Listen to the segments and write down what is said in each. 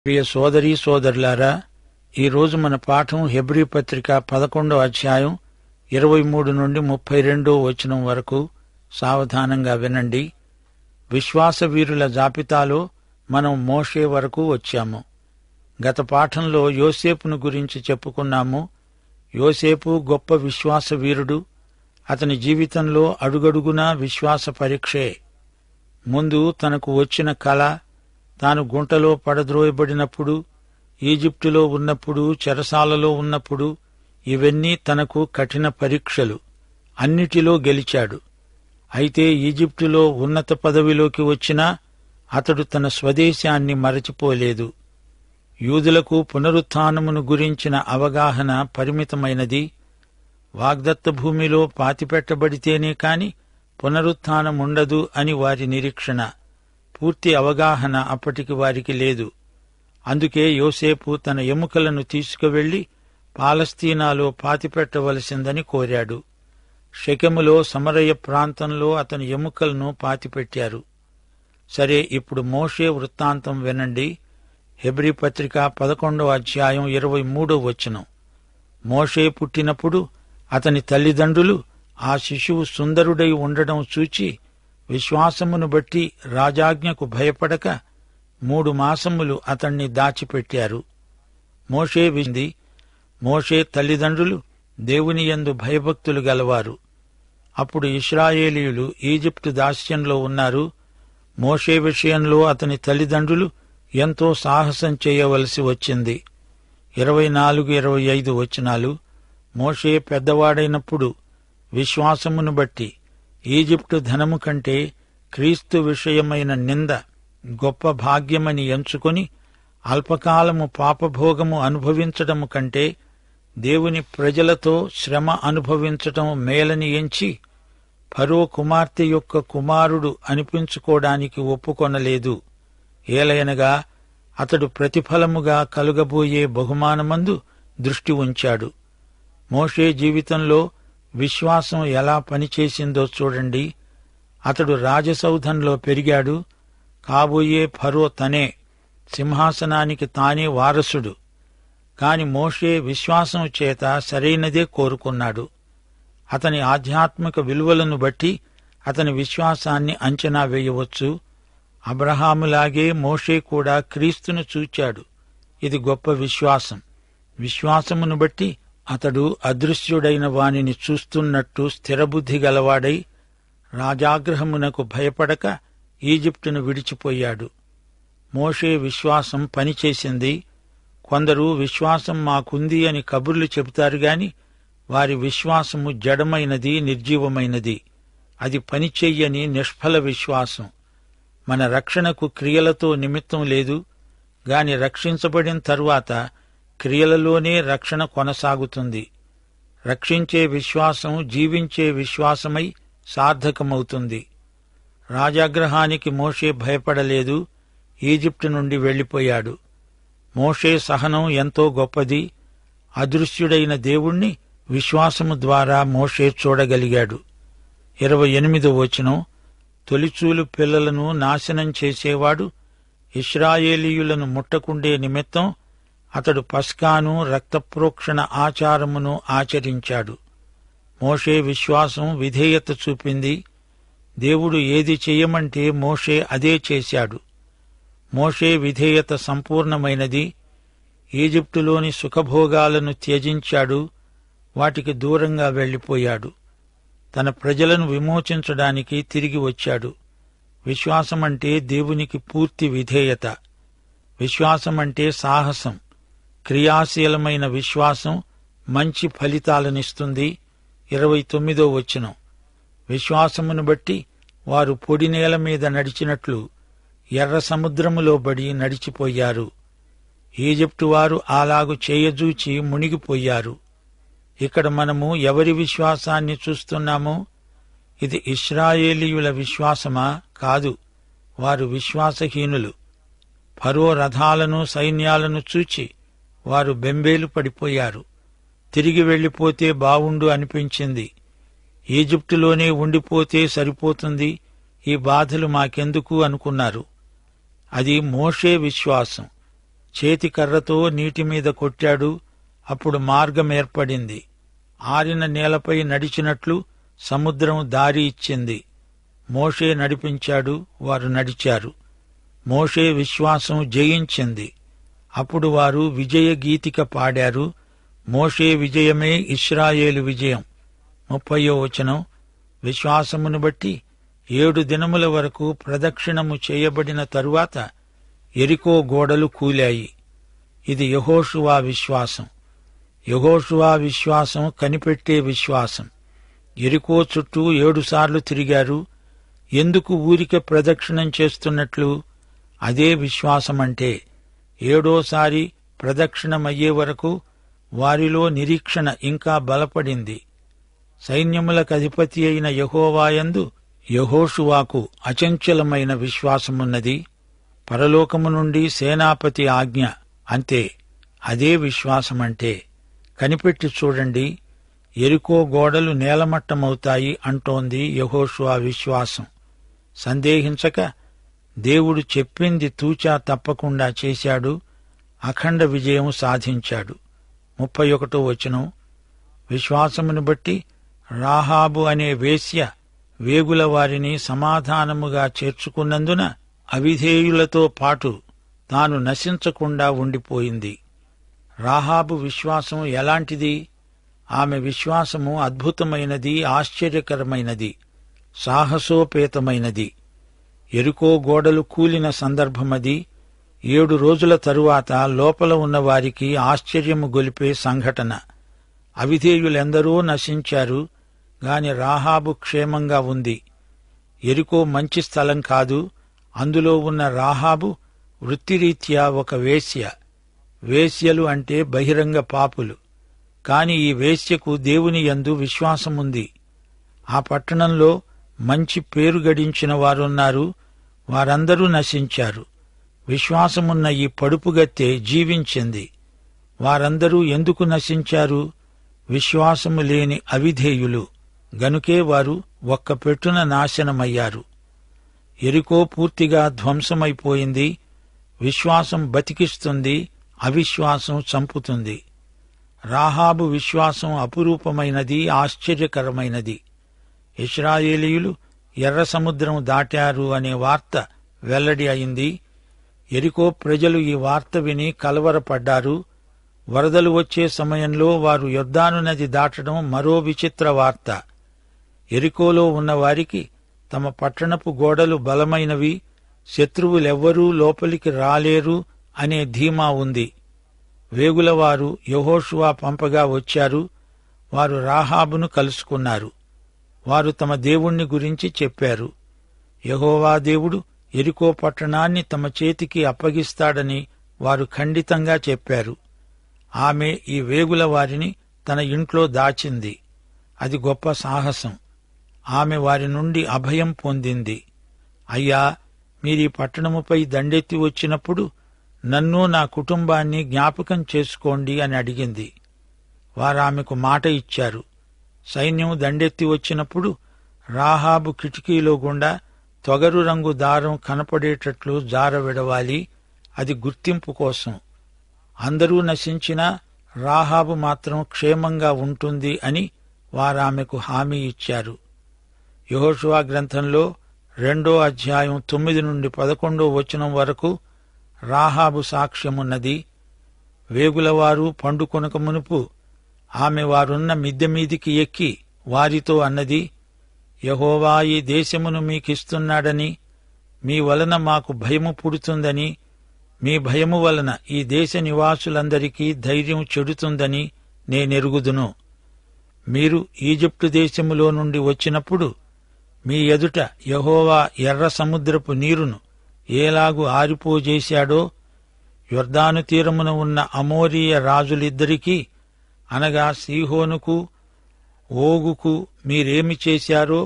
ప్రియ సోదరీ సోదరులారా, ఈరోజు మన పాఠం హెబ్రీ పత్రిక 11వ అధ్యాయం 23 నుండి 32వ వచనం వరకు. సావధానంగా వినండి. విశ్వాస వీరుల జాబితాలో మనం మోషే వరకు వచ్చాము. గత పాఠంలో యోసేపును గురించి చెప్పుకున్నాము. యోసేపు గొప్ప విశ్వాస వీరుడు. అతని జీవితంలో అడుగడుగునా విశ్వాస పరీక్షే. ముందు తనకు వచ్చిన కల, తాను గుంటలో పడద్రోయబడినప్పుడు, ఈజిప్టులో ఉన్నప్పుడు, చెరసాలలో ఉన్నప్పుడు, ఇవన్నీ తనకు కఠిన పరీక్షలు. అన్నిటిలో గెలిచాడు. అయితే ఈజిప్టులో ఉన్నత పదవిలోకి వచ్చినా అతడు తన స్వదేశాన్ని మరచిపోలేదు. యూదులకు పునరుత్థానమును గురించిన అవగాహన పరిమితమైనది. వాగ్దత్త భూమిలో పాతిపెట్టబడితేనే కాని పునరుత్థానముండదు అని వారి నిరీక్షణ. పూర్తి అవగాహన అప్పటికి వారికి లేదు. అందుకే యోసేపు తన ఎముకలను తీసుకువెళ్లి పాలస్తీనాలో పాతిపెట్టవలసిందని కోరాడు. షెకెములో సమరయ ప్రాంతంలో అతని ఎముకలను పాతిపెట్టారు. సరే, ఇప్పుడు మోషే వృత్తాంతం వినండి. హెబ్రీ పత్రిక 11వ అధ్యాయం 23వ వచనం. మోషే పుట్టినప్పుడు అతని తల్లిదండ్రులు ఆ శిశువు సుందరుడై ఉండడం చూచి విశ్వాసమును బట్టి రాజాజ్ఞకు భయపడక 3 మాసములు అతణ్ణి దాచిపెట్టారు. మోషే తల్లిదండ్రులు దేవుని యందు భయభక్తులు గలవారు. అప్పుడు ఇశ్రాయేలీయులు ఈజిప్టు దాస్యంలో ఉన్నారు. మోషే విషయంలో అతని తల్లిదండ్రులు ఎంతో సాహసం చేయవలసి వచ్చింది. 24-25 వచనాలు. మోషే పెద్దవాడైనప్పుడు విశ్వాసమును బట్టి ఈజిప్టు ధనము కంటే క్రీస్తు విషయమైన నింద గొప్ప భాగ్యమని ఎంచుకొని అల్పకాలము పాపభోగము అనుభవించటము కంటే దేవుని ప్రజలతో శ్రమ అనుభవించటం మేలని ఎంచి ఫరో కుమార్తె యొక్క కుమారుడు అనిపించుకోవడానికి ఒప్పుకొనలేదు. ఏలయనగా అతడు ప్రతిఫలముగా కలుగబోయే బహుమానమందు దృష్టి ఉంచాడు. మోషే జీవితంలో విశ్వాసం ఎలా పనిచేసిందో చూడండి. అతడు రాజసౌధంలో పెరిగాడు. కాబోయే ఫరో తనే, సింహాసనానికి తానే వారసుడు. కాని మోషే విశ్వాసం చేత సరైనదే కోరుకున్నాడు. అతని ఆధ్యాత్మిక విలువలను బట్టి అతని విశ్వాసాన్ని అంచనా వేయవచ్చు. అబ్రహాములాగే మోషే కూడా క్రీస్తును చూచాడు. ఇది గొప్ప విశ్వాసం. విశ్వాసమును బట్టి అతడు అదృశ్యుడైన వానిని చూస్తున్నట్టు స్థిరబుద్ధి గలవాడై రాజాగ్రహమునకు భయపడక ఈజిప్టును విడిచిపోయాడు. మోషే విశ్వాసం పనిచేసింది. కొందరు విశ్వాసం మాకుంది అని కబుర్లు చెబుతారు గాని వారి విశ్వాసము జడమైనది, నిర్జీవమైనది. అది పనిచెయ్యని నిష్ఫల విశ్వాసం. మన రక్షణకు క్రియలతో నిమిత్తం లేదు గాని రక్షించబడిన తరువాత క్రియలలోనే రక్షణ కొనసాగుతుంది. రక్షించే విశ్వాసం జీవించే విశ్వాసమై సార్థకమవుతుంది. రాజాగ్రహానికి మోషే భయపడలేదు. ఈజిప్టు నుండి వెళ్లిపోయాడు. మోషే సహనం ఎంతో గొప్పది. అదృశ్యుడైన దేవుణ్ణి విశ్వాసము ద్వారా మోషే చూడగలిగాడు. 28వ వచనం. తొలిచూలు పిల్లలను నాశనం చేసేవాడు ఇశ్రాయేలీయులను ముట్టకుండే నిమిత్తం అతడు పస్కాను, రక్తప్రోక్షణ ఆచారమును ఆచరించాడు. మోషే విశ్వాసం విధేయత చూపింది. దేవుడు ఏది చెయ్యమంటే మోషే అదే చేశాడు. మోషే విధేయత సంపూర్ణమైనది. ఈజిప్టులోని సుఖభోగాలను త్యజించాడు. వాటికి దూరంగా వెళ్లిపోయాడు. తన ప్రజలను విమోచించడానికి తిరిగి వచ్చాడు. విశ్వాసమంటే దేవునికి పూర్తి విధేయత. విశ్వాసమంటే సాహసం. క్రియాశీలమైన విశ్వాసం మంచి ఫలితాలనిస్తుంది. 29వ వచనం. విశ్వాసమును బట్టి వారు పొడి నేల మీద నడిచినట్లు ఎర్ర సముద్రములో బడి నడిచిపోయారు. ఈజిప్టు వారు అలాగు చేయజూచి మునిగిపోయారు. ఇక్కడ మనము ఎవరి విశ్వాసాన్ని చూస్తున్నాము? ఇది ఇశ్రాయేలీయుల విశ్వాసమా? కాదు, వారు విశ్వాసహీనులు. ఫరో రథాలను, సైన్యాలను చూచి వారు బెంబేలు పడిపోయారు. తిరిగి వెళ్లిపోతే బావుండు అనిపించింది. ఈజిప్టులోనే ఉండిపోతే సరిపోతుంది, ఈ బాధలు మాకెందుకు అనుకున్నారు. అది మోషే విశ్వాసం. చేతికర్రతో నీటిమీద కొట్టాడు. అప్పుడు మార్గం ఏర్పడింది. ఆరిన నేలపై నడిచినట్లు సముద్రం దారి ఇచ్చింది. మోషే నడిపించాడు, వారు నడిచారు. మోషే విశ్వాసం జయించింది. అప్పుడు వారు విజయ గీతిక పాడారు. మోషే విజయమే ఇశ్రాయేలు విజయం. 30వ వచనం, విశ్వాసమును బట్టి 7 దినముల వరకు ప్రదక్షిణము చేయబడిన తరువాత యెరికో గోడలు కూలాయి. ఇది యెహోషువ విశ్వాసం. యెహోషువ విశ్వాసం కనిపెట్టే విశ్వాసం. యెరికో చుట్టూ 7 సార్లు తిరిగారు. ఎందుకు ఊరికే ప్రదక్షిణం చేస్తున్నట్లు? అదే విశ్వాసమంటే. 7ఓసారి ప్రదక్షిణమయ్యే వరకు వారిలో నిరీక్షణ ఇంకా బలపడింది. సైన్యములకధిపతి అయిన యెహోవాయందు యెహోషువాకు అచంచలమైన విశ్వాసమున్నది. పరలోకము నుండి సేనాపతి ఆజ్ఞ, అంతే. అదే విశ్వాసమంటే. కనిపెట్టి చూడండి, యెరికో గోడలు నేలమట్టమవుతాయి అంటోంది యెహోషువ విశ్వాసం. సందేహించక దేవుడు చెప్పింది తూచా తప్పకుండా చేశాడు. అఖండ విజయం సాధించాడు. 31వ వచనం, విశ్వాసమును బట్టి రాహాబు అనే వేశ్య వేగుల వారిని సమాధానముగా చేర్చుకున్నందున అవిధేయులతో పాటు తాను నశించకుండా ఉండిపోయింది. రాహాబు విశ్వాసం ఎలాంటిది? ఆమె విశ్వాసము అద్భుతమైనది, ఆశ్చర్యకరమైనది, సాహసోపేతమైనది. యెరికో గోడలు కూలిన సందర్భమది. 7 రోజుల తరువాత లోపల ఉన్న వారికి ఆశ్చర్యము గొలిపే సంఘటన. అవిధేయులెందరో నశించారు, గాని రాహాబు క్షేమంగా ఉంది. యెరికో మంచి స్థలం కాదు. అందులో ఉన్న రాహాబు వృత్తిరీత్యా ఒక వేశ్య. వేశ్యలు అంటే బహిరంగ పాపులు. కాని ఈ వేశ్యకు దేవుని యందు విశ్వాసముంది. ఆ పట్టణంలో మంచి పేరు గడించిన వారున్నారు. వారందరూ నశించారు. విశ్వాసమున్న ఈ పడుపుగత్తె జీవించింది. వారందరూ ఎందుకు నశించారు? విశ్వాసము లేని అవిధేయులు. గనుకే వారు ఒక్క పెట్టున నాశనమయ్యారు. యెరికో పూర్తిగా ధ్వంసమైపోయింది. విశ్వాసం బతికిస్తుంది, అవిశ్వాసం చంపుతుంది. రాహాబు విశ్వాసం అపురూపమైనది, ఆశ్చర్యకరమైనది. ఇశ్రాయేలీయులు ఎర్ర సముద్రం దాటారు అనే వార్త వెల్లడి అయింది. యెరికో ప్రజలు ఈ వార్త విని కలవరపడ్డారు. వరదలు వచ్చే సమయంలో వారు యొర్దాను నది దాటడం మరో విచిత్ర వార్త. యెరికోలో ఉన్నవారికి తమ పట్టణపు గోడలు బలమైనవి, శత్రువులెవ్వరూ లోపలికి రాలేరు అనే ధీమా ఉంది. వేగులవారు యెహోషువ పంపగా వచ్చారు. వారు రాహాబును కలుసుకున్నారు. వారు తమ దేవుణ్ణి గురించి చెప్పారు. యెహోవా దేవుడు యెరికో పట్టణాన్ని తమ చేతికి అప్పగిస్తాడని వారు ఖండితంగా చెప్పారు. ఆమె ఈ వేగుల వారిని తన ఇంట్లో దాచింది. అది గొప్ప సాహసం. ఆమె వారి నుండి అభయం పొందింది. అయ్యా, మీరీ పట్టణముపై దండెత్తి వచ్చినప్పుడు నన్ను, నా కుటుంబాన్ని జ్ఞాపకం చేసుకోండి అని అడిగింది. వారామెకు మాట ఇచ్చారు. సైన్యం దండెత్తి వచ్చినప్పుడు రాహాబు కిటికీలో గుండా తొగరు రంగు దారం కనపడేటట్లు జారవిడవాలి. అది గుర్తింపు కోసం. అందరూ నశించినా రాహాబు మాత్రం క్షేమంగా ఉంటుంది అని వారామెకు హామీ ఇచ్చారు. యెహోషువ గ్రంథంలో 2వ అధ్యాయం 9 నుండి 11వ వచనం వరకు రాహాబు సాక్ష్యమున్నది. వేగులవారు పండుకొనక మునుపు ఆమె వారున్న మిద్దె మీదికి ఎక్కి వారితో అన్నది, యెహోవా ఈ దేశమును మీకిస్తున్నాడని, మీ వలన మాకు భయము పుడుతుందని, మీ భయము వలన ఈ దేశ నివాసులందరికీ ధైర్యం చెడుతుందని నేనెరుగుదును. మీరు ఈజిప్టు దేశములో నుండి వచ్చినప్పుడు మీ ఎదుట యెహోవా ఎర్ర సముద్రపు నీరును ఏలాగు ఆరిపోజేశాడో, యొర్దాను తీరమున ఉన్న అమోరీయ రాజులిద్దరికీ, అనగా సీహోనుకు, ఓగుకు మీరేమి చేశారో,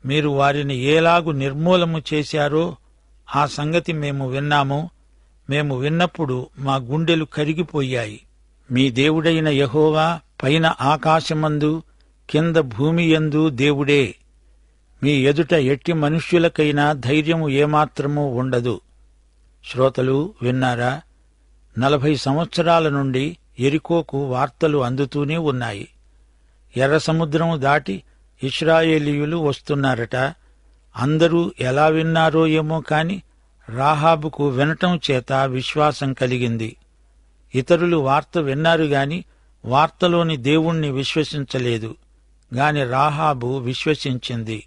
మీరు వారిని ఏలాగు నిర్మూలము చేశారో ఆ సంగతి మేము విన్నాము. మేము విన్నప్పుడు మా గుండెలు కరిగిపోయాయి. మీ దేవుడైన యెహోవా పైన ఆకాశమందు కింద భూమియందు దేవుడే. మీ ఎదుట ఎట్టి మనుష్యులకైనా ధైర్యము ఏమాత్రమూ ఉండదు. శ్రోతలు విన్నారా? 40 సంవత్సరాల నుండి యెరికోకు వార్తలు అందుతూనే ఉన్నాయి. ఎర్ర సముద్రం దాటి ఇశ్రాయేలీయులు వస్తున్నారట. అందరూ ఎలా విన్నారో ఏమో కాని రాహాబుకు వినటం చేత విశ్వాసం కలిగింది. ఇతరులు వార్త విన్నారుగాని వార్తలోని దేవుణ్ణి విశ్వసించలేదు. గాని రాహాబు విశ్వసించింది.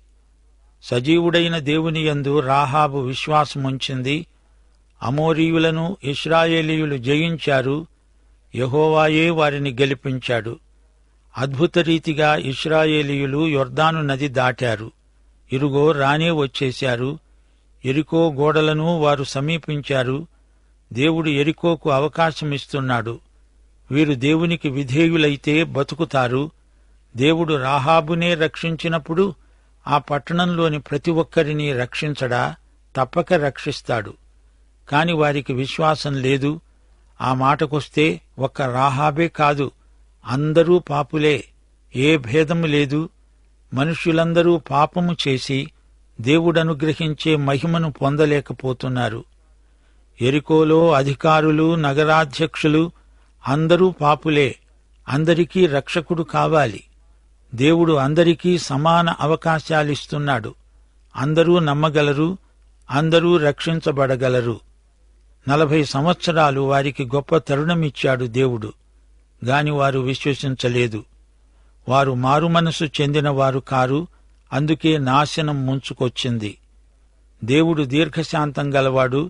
సజీవుడైన దేవుని యందు రాహాబు విశ్వాసముంచింది. అమోరీయులను ఇశ్రాయేలీయులు జయించారు. యెహోవాయే వారిని గెలిపించాడు. అద్భుతరీతిగా ఇశ్రాయేలీయులు యొర్దాను నది దాటారు. ఇరుగో రానే వచ్చేశారు. యెరికో గోడలను వారు సమీపించారు. దేవుడు యెరికోకు అవకాశమిస్తున్నాడు. వీరు దేవునికి విధేయులైతే బతుకుతారు. దేవుడు రాహాబునే రక్షించినప్పుడు ఆ పట్టణంలోని ప్రతి ఒక్కరిని రక్షించడా? తప్పక రక్షిస్తాడు. కాని వారికి విశ్వాసం లేదు. ఆ మాటకొస్తే ఒక్క రాహాబే కాదు, అందరూ పాపులే, ఏ భేదము లేదు. మనుష్యులందరూ పాపము చేసి దేవుడనుగ్రహించే మహిమను పొందలేకపోతున్నారు. యెరికోలో అధికారులు, నగరాధ్యక్షులు అందరూ పాపులే. అందరికీ రక్షకుడు కావాలి. దేవుడు అందరికీ సమాన అవకాశాలిస్తున్నాడు. అందరూ నమ్మగలరు, అందరూ రక్షించబడగలరు. 40 సంవత్సరాలు వారికి గొప్ప తరుణమిచ్చాడు దేవుడు. గాని వారు విశ్వసించలేదు. వారు మారుమనసు చెందినవారు కారు. అందుకే నాశనం ముంచుకొచ్చింది. దేవుడు దీర్ఘశాంతం గలవాడు.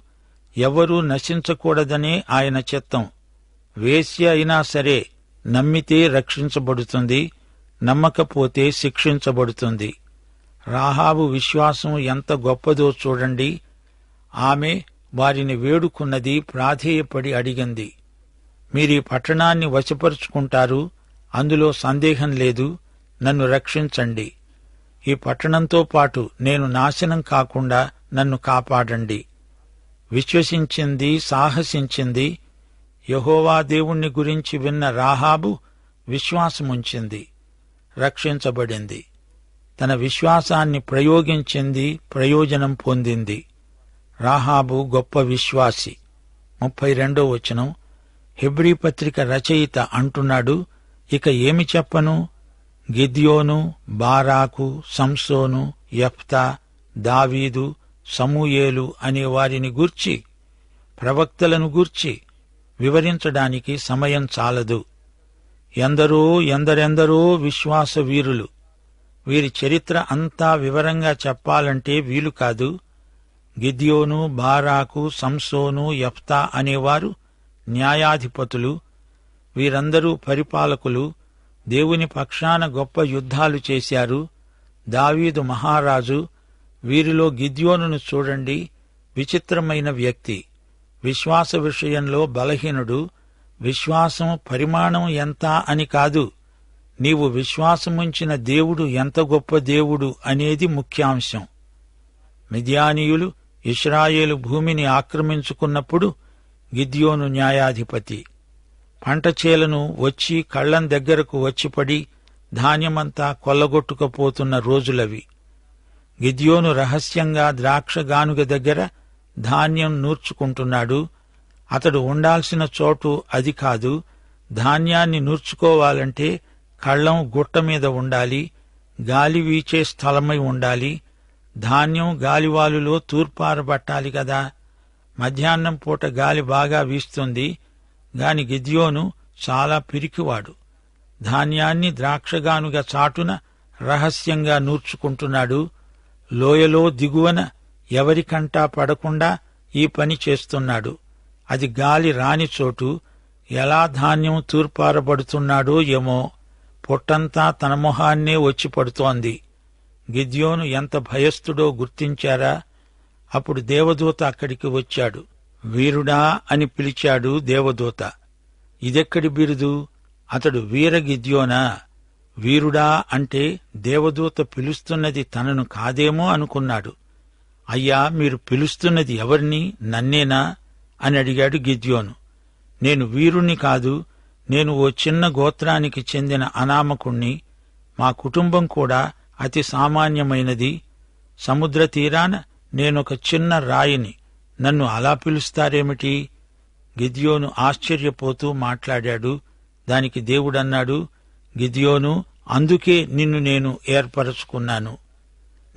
ఎవ్వరూ నశించకూడదనే ఆయన చిత్తం. వేశ్య అయినా సరే నమ్మితే రక్షించబడుతుంది, నమ్మకపోతే శిక్షించబడుతుంది. రాహాబు విశ్వాసం ఎంత గొప్పదో చూడండి. ఆమె వారిని వేడుకున్నది, ప్రాధేయపడి అడిగింది. మీరీ పట్టణాన్ని వశపరుచుకుంటారు, అందులో సందేహం లేదు. నన్ను రక్షించండి. ఈ పట్టణంతో పాటు నేను నాశనం కాకుండా నన్ను కాపాడండి. విశ్వసించింది, సాహసించింది. యెహోవా దేవుణ్ణి గురించి విన్న రాహాబు విశ్వాసముంచింది, రక్షించబడింది. తన విశ్వాసాన్ని ప్రయోగించింది, ప్రయోజనం పొందింది. రాహాబు గొప్ప విశ్వాసి. 32వ వచనం. హెబ్రీ పత్రిక రచయిత అంటున్నాడు, ఇక ఏమి చెప్పను? గిద్యోను, బారాకు, సంసోను, యెఫ్తా, దావీదు, సమూయేలు అనే వారిని గూర్చి, ప్రవక్తలను గూర్చి వివరించడానికి సమయం చాలదు. ఎందరెందరో విశ్వాస వీరులు. వీరి చరిత్ర అంతా వివరంగా చెప్పాలంటే వీలు కాదు. గిద్యోను, బారాకు, సంసోను, యెఫ్తా అనేవారు న్యాయాధిపతులు. వీరందరూ పరిపాలకులు. దేవుని పక్షాన గొప్ప యుద్ధాలు చేశారు. దావీదు మహారాజు. వీరిలో గిద్యోనును చూడండి, విచిత్రమైన వ్యక్తి. విశ్వాస విషయంలో బలహీనుడు. విశ్వాసం పరిమాణం ఎంత అని కాదు, నీవు విశ్వాసముంచిన దేవుడు ఎంత గొప్ప దేవుడు అనేది ముఖ్యాంశం. మిద్యానీయులు ఇశ్రాయేలు భూమిని ఆక్రమించుకున్నప్పుడు గిద్యోను న్యాయాధిపతి. పంటచేలను వచ్చి కళ్లం దగ్గరకు వచ్చిపడి ధాన్యమంతా కొల్లగొట్టుకుపోతున్న రోజులవి. గిద్యోను రహస్యంగా ద్రాక్షగానుగ దగ్గర ధాన్యం నూర్చుకుంటున్నాడు. అతడు ఉండాల్సిన చోటు అది కాదు. ధాన్యాన్ని నూర్చుకోవాలంటే కళ్లం గుట్ట మీద ఉండాలి, గాలి వీచే స్థలమై ఉండాలి. ధాన్యం గాలివాలులో తూర్పారబట్టాలి కదా. మధ్యాహ్నం పూట గాలి బాగా వీస్తుంది. గాని గిద్యోను చాలా పిరికివాడు. ధాన్యాన్ని ద్రాక్షగానుగా చాటున రహస్యంగా నూర్చుకుంటున్నాడు. లోయలో దిగువన ఎవరికంటా పడకుండా ఈ పని చేస్తున్నాడు. అది గాలి రాని చోటు. ఎలా ధాన్యం తూర్పారబడుతున్నాడో ఏమో. పొట్టంతా తన మొహాన్నే వచ్చి పడుతోంది. గిద్యోను ఎంత భయస్థుడో గుర్తించారా? అప్పుడు దేవదూత అక్కడికి వచ్చాడు. వీరుడా అని పిలిచాడు దేవదూత. ఇదెక్కడి బిరుదు? అతడు వీర గిద్యోనా? వీరుడా అంటే దేవదూత పిలుస్తున్నది తనను కాదేమో అనుకున్నాడు. అయ్యా, మీరు పిలుస్తున్నది ఎవరిని? నన్నేనా అని అడిగాడు గిద్యోను. నేను వీరుణ్ణి కాదు, నేను ఓ చిన్న గోత్రానికి చెందిన అనామకుణ్ణి. మా కుటుంబం కూడా అతి సామాన్యమైనది. సముద్ర తీరాన నేనొక చిన్న రాయిని. నన్ను అలా పిలుస్తారేమిటి? గిద్యోను ఆశ్చర్యపోతూ మాట్లాడాడు. దానికి దేవుడన్నాడు, గిద్యోను, అందుకే నిన్ను నేను ఏర్పరచుకున్నాను.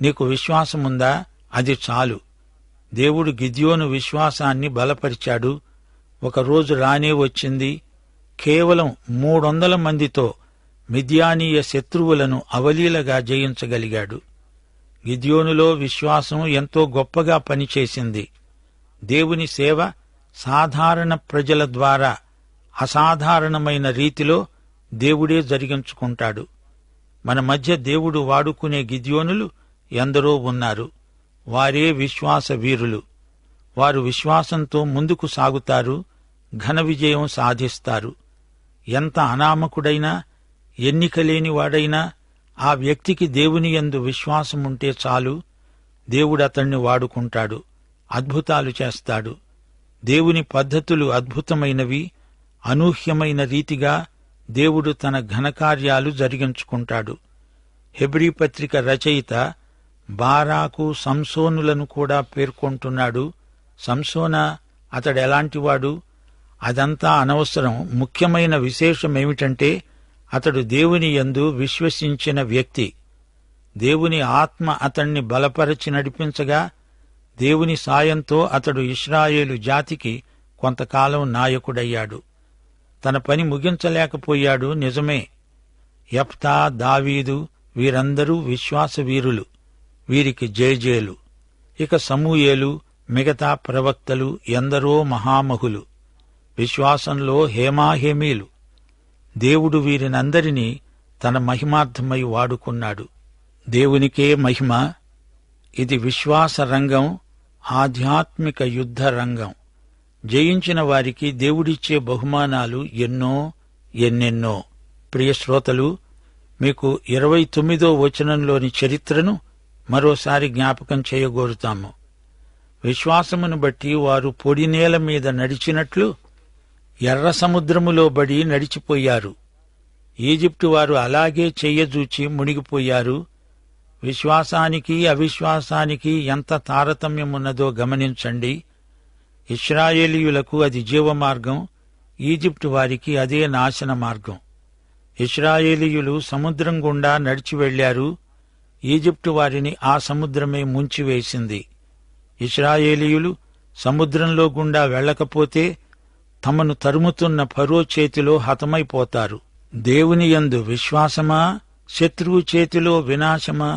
నీకు విశ్వాసముందా? అది చాలు. దేవుడు గిద్యోను విశ్వాసాన్ని బలపరిచాడు. ఒకరోజు రానే వచ్చింది. కేవలం 300 మందితో మిద్యానీయ శత్రువులను అవలీలగా జయించగలిగాడు. గిద్యోనులో విశ్వాసం ఎంతో గొప్పగా పనిచేసింది. దేవుని సేవ సాధారణ ప్రజల ద్వారా అసాధారణమైన రీతిలో దేవుడే జరిగించుకుంటాడు. మన మధ్య దేవుడు వాడుకునే గిద్యోనులు ఎందరో ఉన్నారు. వారే విశ్వాస వీరులు. వారు విశ్వాసంతో ముందుకు సాగుతారు, ఘన విజయం సాధిస్తారు. ఎంత అనామకుడైనా, ఎన్నికలేని వాడైనా ఆ వ్యక్తికి దేవుని యందు విశ్వాసముంటే చాలు, దేవుడతణ్ణి వాడుకుంటాడు, అద్భుతాలు చేస్తాడు. దేవుని పద్ధతులు అద్భుతమైనవి. అనూహ్యమైన రీతిగా దేవుడు తన ఘనకార్యాలు జరిగించుకుంటాడు. హెబ్రీ పత్రిక రచయిత బారాకు, సంసోనులను కూడా పేర్కొంటున్నాడు. సంసోనా, అతడెలాంటివాడు? అదంతా అనవసరం. ముఖ్యమైన విశేషమేమిటంటే అతడు దేవుని యందు విశ్వసించిన వ్యక్తి. దేవుని ఆత్మ అతణ్ణి బలపరచి నడిపించగా దేవుని సాయంతో అతడు ఇశ్రాయేలు జాతికి కొంతకాలం నాయకుడయ్యాడు. తన పని ముగించలేకపోయాడు, నిజమే. యెఫ్తా, దావీదు వీరందరూ విశ్వాసవీరులు. వీరికి జయజేలు. ఇక సమూయేలు, మిగతా ప్రవక్తలు ఎందరో మహామహులు. విశ్వాసంలో హేమాహేమీలు. దేవుడు వీరినందరినీ తన మహిమార్థమై వాడుకున్నాడు. దేవునికే మహిమ. ఇది విశ్వాస రంగం, ఆధ్యాత్మిక యుద్ధ రంగం. జయించిన వారికి దేవుడిచ్చే బహుమానాలు ఎన్నో, ఎన్నెన్నో. ప్రియ శ్రోతలు, మీకు 29వ వచనంలోని చరిత్రను మరోసారి జ్ఞాపకం చేయగోరుతాము. విశ్వాసమును బట్టి వారు పొడినేల మీద నడిచినట్లు ఎర్ర సముద్రములో బడి నడిచిపోయారు. ఈజిప్టు వారు అలాగే చెయ్యజూచి మునిగిపోయారు. విశ్వాసానికి అవిశ్వాసానికి ఎంత తారతమ్యమున్నదో గమనించండి. ఇశ్రాయేలీయులకు అది జీవమార్గం, ఈజిప్టు వారికి అదే నాశన మార్గం. ఇశ్రాయేలీయులు సముద్రం గుండా నడిచి వెళ్లారు. ఈజిప్టు వారిని ఆ సముద్రమే ముంచివేసింది. ఇశ్రాయేలీయులు సముద్రంలో గుండా వెళ్లకపోతే తమను తరుముతున్న ఫరో చేతిలో హతమైపోతారు. దేవుని యందు విశ్వాసమా, శత్రువు చేతిలో వినాశమా?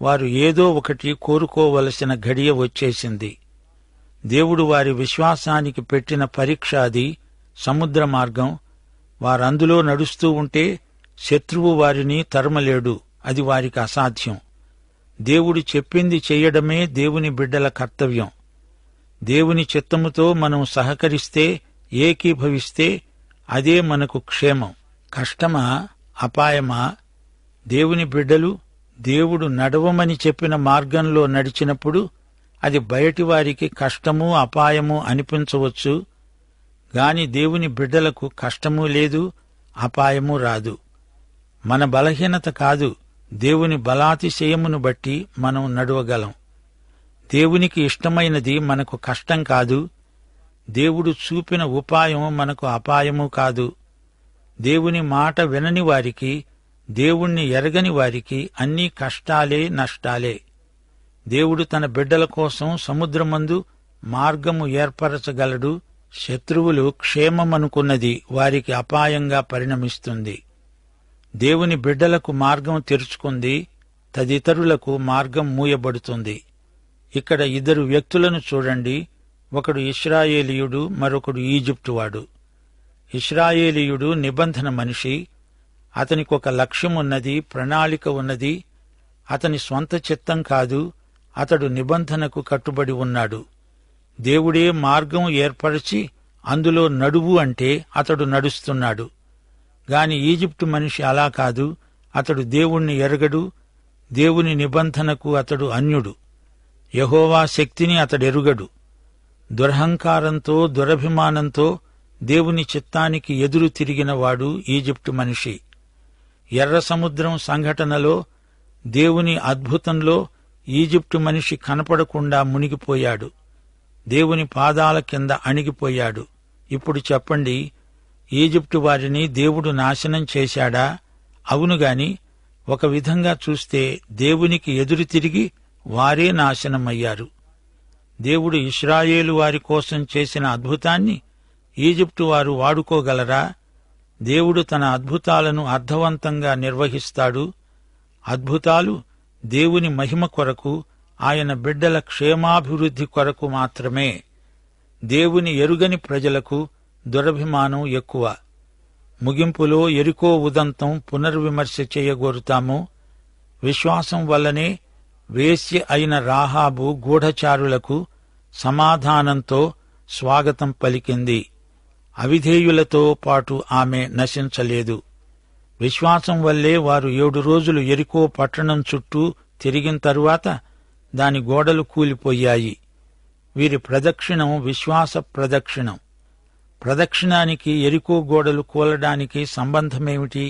వారు ఏదో ఒకటి కోరుకోవలసిన ఘడియ వచ్చేసింది. దేవుడు వారి విశ్వాసానికి పెట్టిన పరీక్ష అది, సముద్ర మార్గం. వారందులో నడుస్తూ ఉంటే శత్రువు వారిని తరమలేడు. అది వారికి అసాధ్యం. దేవుడు చెప్పింది చెయ్యడమే దేవుని బిడ్డల కర్తవ్యం. దేవుని చిత్తముతో మనం సహకరిస్తే, ఏకీభవిస్తే అదే మనకు క్షేమం. కష్టమా, అపాయమా? దేవుని బిడ్డలు దేవుడు నడవమని చెప్పిన మార్గంలో నడిచినప్పుడు అది బయటివారికి కష్టము, అపాయము అనిపించవచ్చు. గాని దేవుని బిడ్డలకు కష్టమూ లేదు, అపాయమూ రాదు. మన బలహీనత కాదు, దేవుని బలాతిశయమును బట్టి మనం నడవగలం. దేవునికి ఇష్టమైనది మనకు కష్టం కాదు. దేవుడు చూపిన ఉపాయం మనకు అపాయము కాదు. దేవుని మాట వినని వారికి, దేవుణ్ణి ఎరగని వారికి అన్నీ కష్టాలే, నష్టాలే. దేవుడు తన బిడ్డల కోసం సముద్రమందు మార్గము ఏర్పరచగలడు. శత్రువులు క్షేమమనుకున్నది వారికి అపాయంగా పరిణమిస్తుంది. దేవుని బిడ్డలకు మార్గం తెరుచుకుంది, తదితరులకు మార్గం మూయబడుతుంది. ఇక్కడ 2 వ్యక్తులను చూడండి. ఒకడు ఇశ్రాయేలీయుడు, మరొకడు ఈజిప్టువాడు. ఇశ్రాయేలీయుడు నిబంధన మనిషి. అతనికొక లక్ష్యమున్నది, ప్రణాళిక ఉన్నది. అతని స్వంత చిత్తం కాదు, అతడు నిబంధనకు కట్టుబడి ఉన్నాడు. దేవుడే మార్గం ఏర్పరచి అందులో నడువు అంటే అతడు నడుస్తున్నాడు. గాని ఈజిప్టు మనిషి అలా కాదు. అతడు దేవుణ్ణి ఎరగడు. దేవుని నిబంధనకు అతడు అన్యుడు. యెహోవా శక్తిని అతడెరుగడు. దురహంకారంతో, దురభిమానంతో దేవుని చిత్తానికి ఎదురు తిరిగినవాడు ఈజిప్టు మనిషి. ఎర్ర సముద్రం సంఘటనలో, దేవుని అద్భుతంలో ఈజిప్టు మనిషి కనపడకుండా మునిగిపోయాడు. దేవుని పాదాల కింద అణిగిపోయాడు. ఇప్పుడు చెప్పండి, ఈజిప్టు వారిని దేవుడు నాశనం చేశాడా? అవునుగాని ఒక విధంగా చూస్తే దేవునికి ఎదురు తిరిగి వారే నాశనమయ్యారు. దేవుడు ఇశ్రాయేలు వారి కోసం చేసిన అద్భుతాన్ని ఈజిప్టు వారు వాడుకోగలరా? దేవుడు తన అద్భుతాలను అర్థవంతంగా నిర్వహిస్తాడు. అద్భుతాలు దేవుని మహిమ కొరకు, ఆయన బిడ్డల క్షేమాభివృద్ధి కొరకు మాత్రమే. దేవుని ఎరుగని ప్రజలకు దురభిమానం ఎక్కువ. ముగింపులో యెరికో ఉదంతం పునర్విమర్శ చేయగోరుతాము. విశ్వాసం వల్లనే వేశ్య అయిన రాహాబు గూఢచారులకు సమాధానంతో స్వాగతం పలికింది. అవిధేయులతో పాటు ఆమె నశించలేదు. విశ్వాసం వల్లే వారు 7 రోజులు యెరికో పట్టణం చుట్టూ తిరిగిన తరువాత దాని గోడలు కూలిపోయాయి. వీరి ప్రదక్షిణం విశ్వాస ప్రదక్షిణం. ప్రదక్షిణానికి యెరికో గోడలు కూలడానికి సంబంధమేమిటి?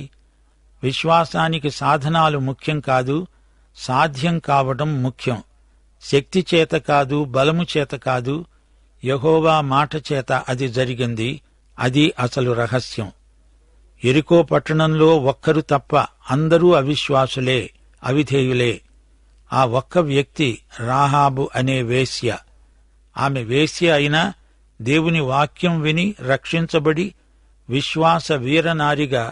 విశ్వాసానికి సాధనాలు ముఖ్యం కాదు, సాధ్యం కావడం ముఖ్యం. శక్తి చేత కాదు, బలము చేత కాదు, యెహోవా మాట చేత అది జరిగింది. అది అసలు రహస్యం. యెరికో పట్టణంలో ఒక్కరు తప్ప అందరూ అవిశ్వాసులే, అవిధేయులే. ఆ ఒక్క వ్యక్తి రాహాబు అనే వేశ్య. ఆమె వేశ్య అయినా దేవుని వాక్యం విని రక్షించబడి విశ్వాస వీరనారిగా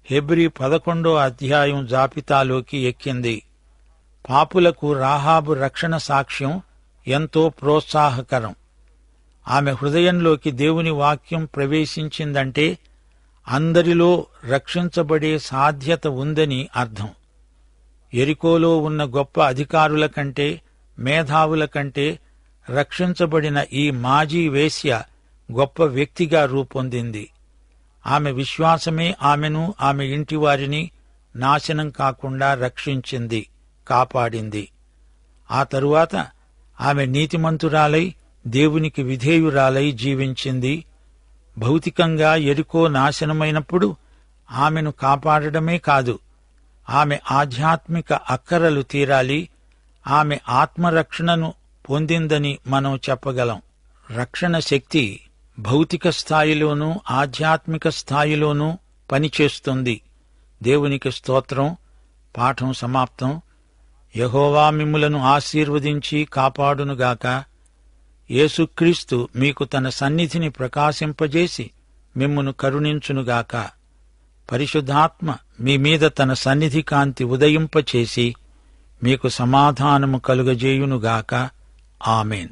హెబ్రీ 11వ అధ్యాయం జాబితాలోకి ఎక్కింది. పాపులకు రాహాబు రక్షణ సాక్ష్యం ఎంతో ప్రోత్సాహకరం. ఆమె హృదయంలోకి దేవుని వాక్యం ప్రవేశించిందంటే అందరిలో రక్షించబడే సాధ్యత ఉందని అర్థం. యెరికోలో ఉన్న గొప్ప అధికారుల కంటే, మేధావుల కంటే రక్షించబడిన ఈ మాజీ వేశ్య గొప్ప వ్యక్తిగా రూపొందింది. ఆమె విశ్వాసమే ఆమెను, ఆమె ఇంటివారిని నాశనం కాకుండా రక్షించింది, కాపాడింది. ఆ తరువాత ఆమె నీతిమంతురాలై దేవునికి విధేయురాలై జీవించింది. భౌతికంగా యెరికో నాశనమైనప్పుడు ఆమెను కాపాడడమే కాదు, ఆమె ఆధ్యాత్మిక అక్కరలు తీరాలి. ఆమె ఆత్మరక్షణను పొందిందని మనం చెప్పగలం. రక్షణ శక్తి భౌతిక స్థాయిలోనూ ఆధ్యాత్మిక స్థాయిలోనూ పనిచేస్తుంది. దేవునికి స్తోత్రం. పాఠం సమాప్తం. యెహోవా మిమ్ములను ఆశీర్వదించి కాపాడునుగాక. యేసుక్రీస్తు మీకు తన సన్నిధిని ప్రకాశింపజేసి మిమ్మును కరుణించునుగాక. పరిశుద్ధాత్మ మీ మీద తన సన్నిధి కాంతి ఉదయింపచేసి మీకు సమాధానము కలుగజేయునుగాక. ఆమేన్.